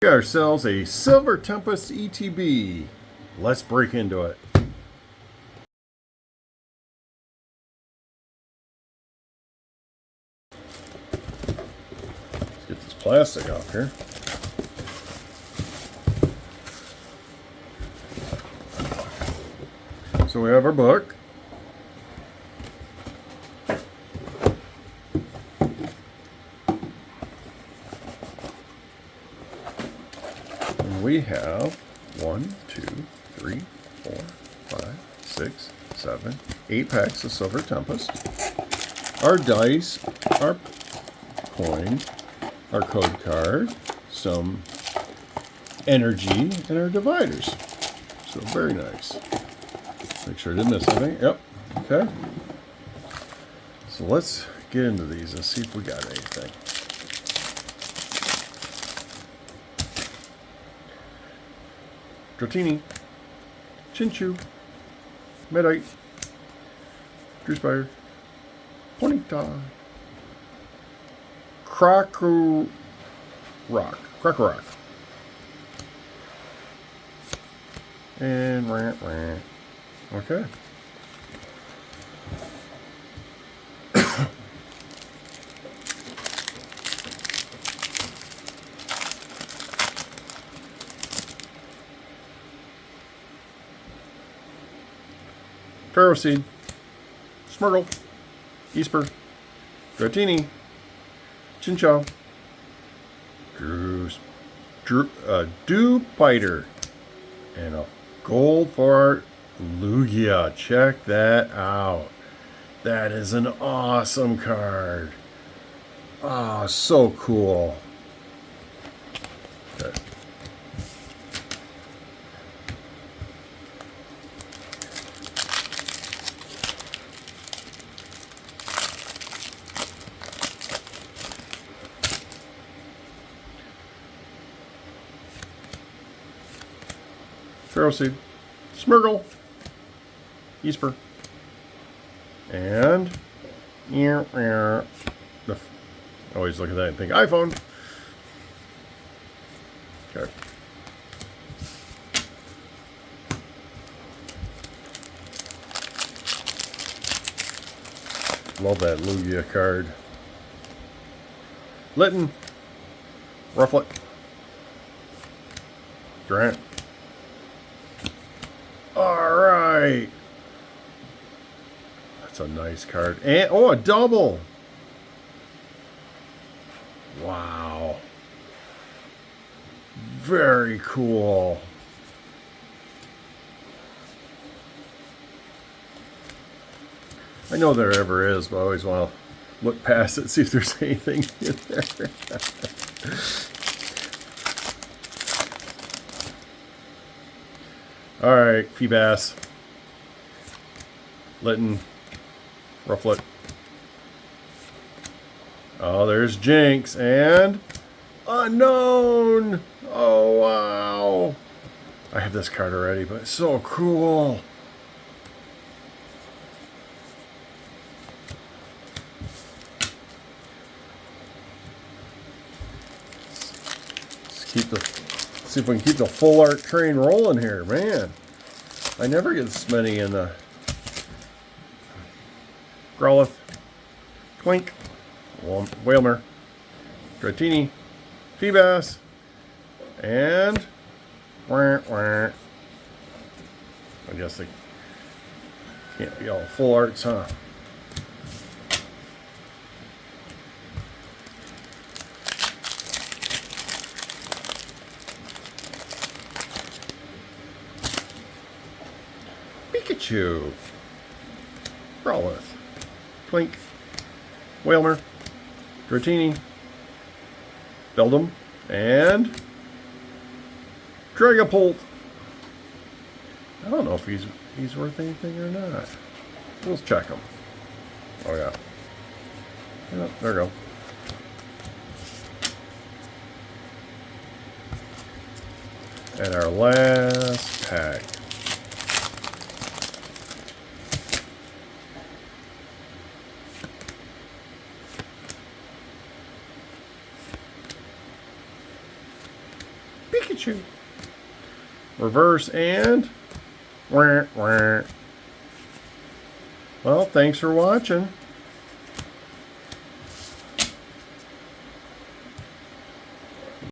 We got ourselves a Silver Tempest ETB. Let's break into it. Let's get this plastic off here. So we have our book. And we have 1, 2, 3, 4, 5, 6, 7, 8 packs of Silver Tempest. Our dice, our coin, our code card, some energy, and our dividers. So very nice. Make sure I didn't miss anything. Yep. Okay. So let's get into these and see if we got anything. Dratini, Chinchu, Medite, Drewspire, Ponyta, Crocorock, and Rant. Okay. Ferroseed, Smurgle, Easper, Dratini, Chinchou, Dewpider, and a gold for our Lugia. Check that out. That is an awesome card. Ah, so cool. Okay. Ferroseed, Smurgle, Easper, and always look at that and think iPhone. Okay. Love that Lugia card. Litten, Rufflet, Grant. Alright. That's a nice card. And oh, a double. Wow. Very cool. I know there ever is, but I always want to look past it, see if there's anything in there. Alright, Feebas, Litten, Rufflet. Oh, there's Jinx and Unknown. Oh, wow. I have this card already, but it's so cool. Let's see if we can keep the full art train rolling here, man. I never get this many in the Growlithe, Twink, Whalmer, Dratini, Feebas, and I guess they can't be all full arts, huh? Pikachu, Growlithe, Twink, Whalmer, Dratini, Beldum, and Dragapult. I don't know if he's worth anything or not. Let's check him. Oh yeah. Yep, there we go. And our last pack. Pikachu. Reverse and... Well, thanks for watching.